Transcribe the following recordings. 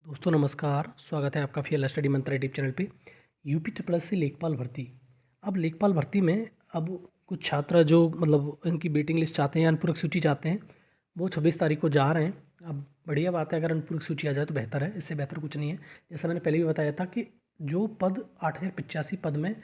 दोस्तों नमस्कार, स्वागत है आपका फीएल स्टडी मंत्रा यूट्यूब चैनल पे। यूपी ट्रिपल एस सी लेखपाल भर्ती। अब लेखपाल भर्ती में अब कुछ छात्र जो मतलब इनकी वेटिंग लिस्ट चाहते हैं या अनुपूरक सूची चाहते हैं, वो 26 तारीख को जा रहे हैं। अब बढ़िया बात है, अगर अनुपूरक सूची आ जाए तो बेहतर है, इससे बेहतर कुछ नहीं है। जैसा मैंने पहले भी बताया था कि जो पद 8085 पद में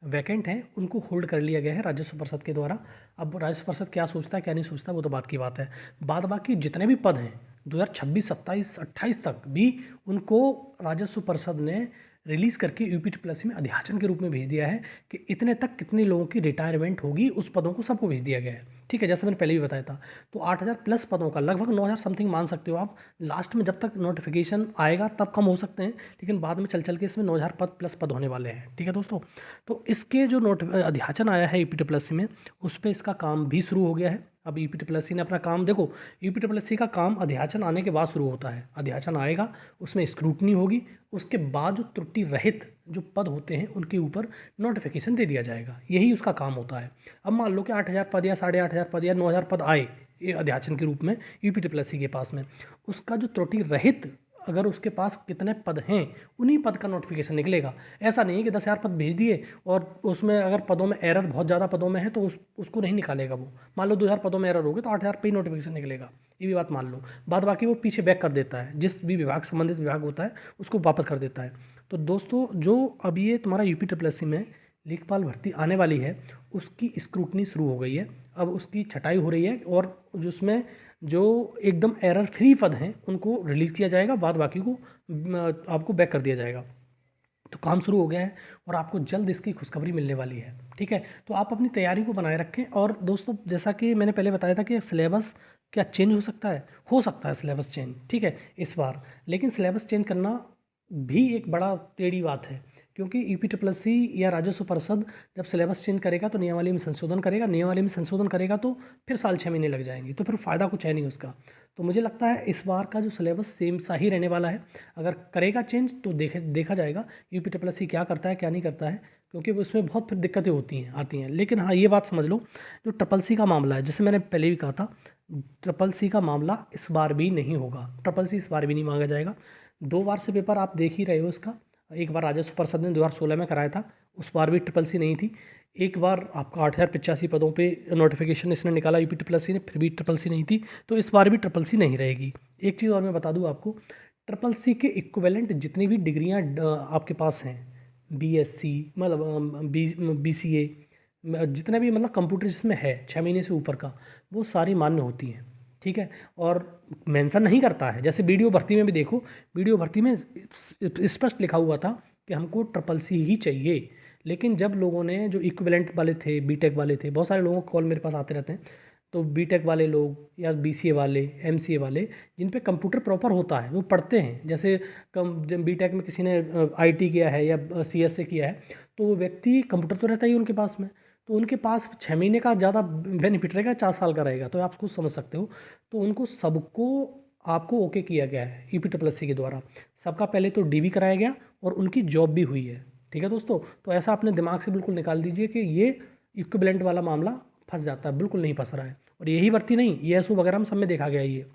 वैकेंट हैं उनको होल्ड कर लिया गया है राजस्व परिषद के द्वारा। अब राजस्व परिषद क्या सोचता है क्या नहीं सोचता वो तो बात की बात है। बाद बाकी जितने भी पद हैं 2026, 27, 28 तक भी उनको राजस्व परिषद ने रिलीज़ करके यूपी ट्रिपल एस सी में अध्याचन के रूप में भेज दिया है कि इतने तक कितने लोगों की रिटायरमेंट होगी, उस पदों को सबको भेज दिया गया है। ठीक है, जैसे मैंने पहले भी बताया था। तो 8000 प्लस पदों का लगभग 9000 समथिंग मान सकते हो आप। लास्ट में जब तक नोटिफिकेशन आएगा तब कम हो सकते हैं, लेकिन बाद में चल चल के इसमें 9000 पद प्लस पद होने वाले हैं। ठीक है दोस्तों, तो इसके जो अध्याचन आया है यूपी ट्रिपल एस सी में, उस पर इसका काम भी शुरू हो गया है। अब यूपी ट्रिपल एस सी ने अपना काम देखो, यूपी ट्रिपल एस सी का काम अध्याचन आने के बाद शुरू होता है। अध्याचन आएगा, उसमें स्क्रूटनी होगी, उसके बाद जो त्रुटि रहित जो पद होते हैं उनके ऊपर नोटिफिकेशन दे दिया जाएगा। यही उसका काम होता है। अब मान लो कि 8000 पद या 8500 पद या 9000 पद आए ये अध्याचन के रूप में यूपी ट्रिपल एस सी के पास में, उसका जो त्रुटि रहित अगर उसके पास कितने पद हैं उन्हीं पद का नोटिफिकेशन निकलेगा। ऐसा नहीं है कि 10,000 पद भेज दिए और उसमें अगर पदों में एरर बहुत ज़्यादा पदों में है तो उसको नहीं निकालेगा वो। मान लो 2000 पदों में एरर हो गए तो 8000 पे ही नोटिफिकेशन निकलेगा, ये भी बात मान लो। बाद बाकी वो पीछे बैक कर देता है, जिस भी विभाग संबंधित विभाग होता है उसको वापस कर देता है। तो दोस्तों जो अब ये तुम्हारा यूपी ट्रिपल एस सी में लेखपाल भर्ती आने वाली है उसकी स्क्रूटनी शुरू हो गई है। अब उसकी छटाई हो रही है और जिसमें जो एकदम एरर फ्री पद हैं उनको रिलीज़ किया जाएगा, बाद बाकी को आपको बैक कर दिया जाएगा। तो काम शुरू हो गया है और आपको जल्द इसकी खुशखबरी मिलने वाली है। ठीक है, तो आप अपनी तैयारी को बनाए रखें। और दोस्तों जैसा कि मैंने पहले बताया था कि सिलेबस क्या चेंज हो सकता है सिलेबस चेंज, ठीक है, इस बार। लेकिन सिलेबस चेंज करना भी एक बड़ा टेढ़ी बात है, क्योंकि यूपी ट्रिपल एस सी या राजस्व परिषद जब सिलेबस चेंज करेगा तो नियमावली में संशोधन करेगा, नियमावली में संशोधन करेगा तो फिर साल 6 महीने लग जाएंगे, तो फिर फ़ायदा कुछ है नहीं उसका। तो मुझे लगता है इस बार का जो सिलेबस सेम सा ही रहने वाला है। अगर करेगा चेंज तो देखा जाएगा यूपी ट्रिपल एस सी क्या करता है क्या नहीं करता है, क्योंकि उसमें बहुत फिर दिक्कतें आती हैं। लेकिन हाँ, ये बात समझ लो, जो ट्रिपल सी का मामला है, जैसे मैंने पहले भी कहा था, ट्रिपल सी का मामला इस बार भी नहीं होगा। ट्रिपल सी इस बार भी नहीं मांगा जाएगा। 2 बार से पेपर आप देख ही रहे हो इसका। एक बार राजस्व परिषद ने 2016 में कराया था, उस बार भी ट्रिपल सी नहीं थी। एक बार आपका 8085 पदों पे नोटिफिकेशन इसने निकाला यूपी ट्रिपल सी ने, फिर भी ट्रिपल सी नहीं थी। तो इस बार भी ट्रिपल सी नहीं रहेगी। एक चीज़ और मैं बता दूं आपको, ट्रिपल सी के इक्विवेलेंट जितनी भी डिग्रियां आपके पास हैं, बीएससी मतलब बीसीए, जितने भी मतलब कंप्यूटर जिसमें है 6 महीने से ऊपर का, वो सारी मान्य होती हैं। ठीक है, और मेंशन नहीं करता है, जैसे वीडियो भर्ती में भी देखो, वीडियो भर्ती में स्पष्ट लिखा हुआ था कि हमको ट्रिपल सी ही चाहिए। लेकिन जब लोगों ने जो इक्विवेलेंट वाले थे, बीटेक वाले थे, बहुत सारे लोगों को कॉल मेरे पास आते रहते हैं, तो बीटेक वाले लोग या बीसीए वाले, एमसीए वाले, जिन पे कंप्यूटर प्रॉपर होता है, वो पढ़ते हैं, जैसे जब बीटेक में किसी ने आईटी किया है या सीएस से किया है, तो वो व्यक्ति कंप्यूटर तो रहता ही उनके पास में, तो उनके पास 6 महीने का ज़्यादा बेनिफिट रहेगा, 4 साल का रहेगा, तो आप खुद समझ सकते हो। तो उनको सबको आपको ओके किया गया है यूपी ट्रिपल एस सी के द्वारा। सबका पहले तो डीवी कराया गया और उनकी जॉब भी हुई है। ठीक है दोस्तों, तो ऐसा अपने दिमाग से बिल्कुल निकाल दीजिए कि ये इक्विवेलेंट वाला मामला फंस जाता है, बिल्कुल नहीं फंस रहा है। और यही भर्ती नहीं, ईएसओ वगैरह में सब में देखा गया है, ये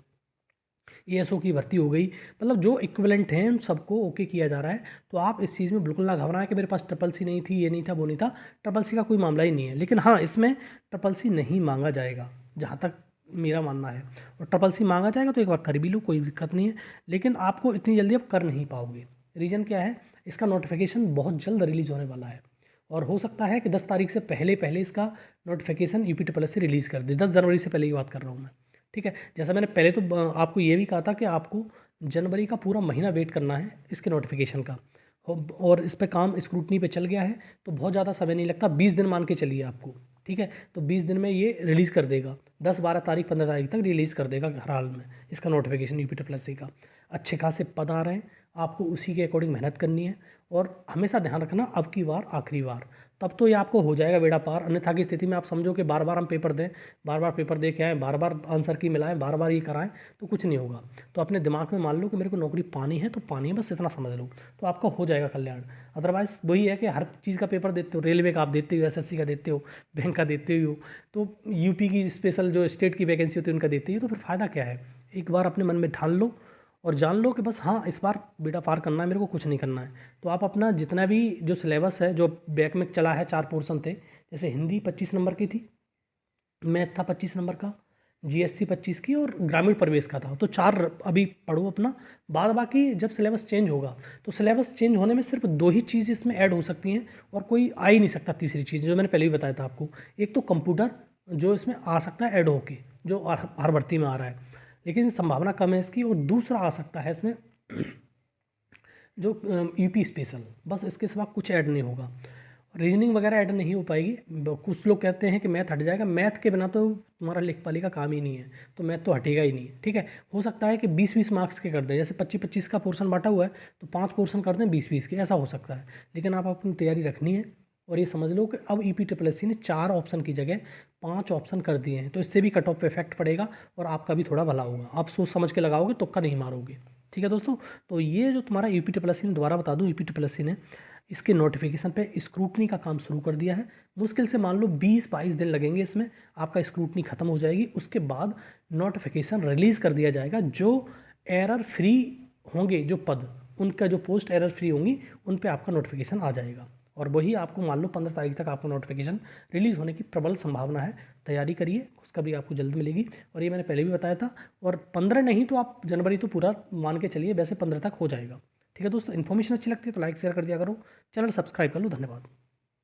ईएसओ की भर्ती हो गई, मतलब जो इक्विवेलेंट हैं उन सबको ओके किया जा रहा है। तो आप इस चीज़ में बिल्कुल ना घबराएं कि मेरे पास ट्रिपल सी नहीं थी, ये नहीं था, वो नहीं था। ट्रिपल सी का कोई मामला ही नहीं है। लेकिन हाँ, इसमें ट्रिपल सी नहीं मांगा जाएगा जहाँ तक मेरा मानना है। और ट्रिपल सी मांगा जाएगा तो एक बार कर भी लो, कोई दिक्कत नहीं है। लेकिन आपको इतनी जल्दी आप कर नहीं पाओगे। रीज़न क्या है, इसका नोटिफिकेशन बहुत जल्द रिलीज़ होने वाला है और हो सकता है कि 10 तारीख से पहले पहले इसका नोटिफिकेशन यूपी ट्रिपल एस से रिलीज़ कर दे। 10 जनवरी से पहले की बात कर रहा हूँ मैं। ठीक है, जैसा मैंने पहले तो आपको ये भी कहा था कि आपको जनवरी का पूरा महीना वेट करना है इसके नोटिफिकेशन का। और इस पे काम स्क्रूटनी पे चल गया है, तो बहुत ज़्यादा समय नहीं लगता, 20 दिन मान के चलिए आपको। ठीक है, तो 20 दिन में ये रिलीज़ कर देगा, 10, 12 तारीख, 15 तारीख तक रिलीज़ कर देगा हर हाल में इसका notification UP triple S C का। अच्छे खासे पद आ रहे हैं, आपको उसी के अकॉर्डिंग मेहनत करनी है। और हमेशा ध्यान रखना, अब की बार आखिरी बार, तब तो ये आपको हो जाएगा बेड़ा पार। अन्यथा की स्थिति में आप समझो कि बार बार हम पेपर दें, बार बार पेपर दे के आएँ, बार बार आंसर की मिलाएं, बार बार ये कराएं, तो कुछ नहीं होगा। तो अपने दिमाग में मान लो कि मेरे को नौकरी पानी है तो पानी है, बस इतना समझ लो, तो आपका हो जाएगा कल्याण। अदरवाइज़ वही है कि हर चीज़ का पेपर देते हो, रेलवे का आप देते हो, एसएससी का देते हो, बैंक का देते हो, तो यूपी की स्पेशल जो स्टेट की वैकेंसी होती है उनका देते हो, तो फिर फ़ायदा क्या है। एक बार अपने मन में ठान लो और जान लो कि बस हाँ इस बार बेड़ा पार करना है, मेरे को कुछ नहीं करना है। तो आप अपना जितना भी जो सिलेबस है जो बैक में चला है, 4 पोर्शन थे, जैसे हिंदी 25 नंबर की थी, मैथ था 25 नंबर का, जीएस थी 25 की, और ग्रामीण परिवेश का था। तो 4 अभी पढ़ो अपना। बाद बाकी जब सिलेबस चेंज होगा तो सिलेबस चेंज होने में सिर्फ 2 ही चीज़ इसमें ऐड हो सकती हैं, और कोई आ ही नहीं सकता तीसरी चीज़, जो मैंने पहले भी बताया था आपको। एक तो कंप्यूटर जो इसमें आ सकता है ऐड होके, जो हर भर्ती में आ रहा है, लेकिन संभावना कम है इसकी। और दूसरा आ सकता है इसमें जो यूपी स्पेशल, बस इसके सिवा कुछ ऐड नहीं होगा। रीजनिंग वगैरह ऐड नहीं हो पाएगी। कुछ लोग कहते हैं कि मैथ हट जाएगा, मैथ के बिना तो तुम्हारा लेखपाली का काम ही नहीं है, तो मैथ तो हटेगा ही नहीं, ठीक है। हो सकता है कि 20-20 मार्क्स के कर दें, जैसे 25-25 का पोर्शन बांटा हुआ है तो 5 पोर्शन कर दें 20-20 के, ऐसा हो सकता है। लेकिन आप अपनी तैयारी रखनी है, और ये समझ लो कि अब EPSS ने 4 ऑप्शन की जगह 5 ऑप्शन कर दिए हैं, तो इससे भी कट ऑफ पे इफेक्ट पड़ेगा और आपका भी थोड़ा भला होगा। आप सोच समझ के लगाओगे, तुक्का नहीं मारोगे, ठीक है दोस्तों। तो ये जो तुम्हारा EPSS ने, दोबारा बता दूं, EPSS ने इसके नोटिफिकेशन पे स्क्रूटनी का काम शुरू कर दिया है। मुश्किल से मान लो 20-22 दिन लगेंगे, इसमें आपका स्क्रूटनी खत्म हो जाएगी। उसके बाद नोटिफिकेशन रिलीज़ कर दिया जाएगा। जो एरर फ्री होंगे जो पद, उनका जो पोस्ट एरर फ्री होंगी, उन पे आपका नोटिफिकेशन आ जाएगा। और वही आपको मान लो 15 तारीख तक आपको नोटिफिकेशन रिलीज़ होने की प्रबल संभावना है। तैयारी करिए, उसका भी आपको जल्द मिलेगी। और ये मैंने पहले भी बताया था। और 15 नहीं तो आप जनवरी तो पूरा मान के चलिए, वैसे 15 तक हो जाएगा, ठीक है दोस्तों। इन्फॉर्मेशन अच्छी लगती है तो लाइक शेयर कर दिया करो, चैनल सब्सक्राइब कर लो। धन्यवाद।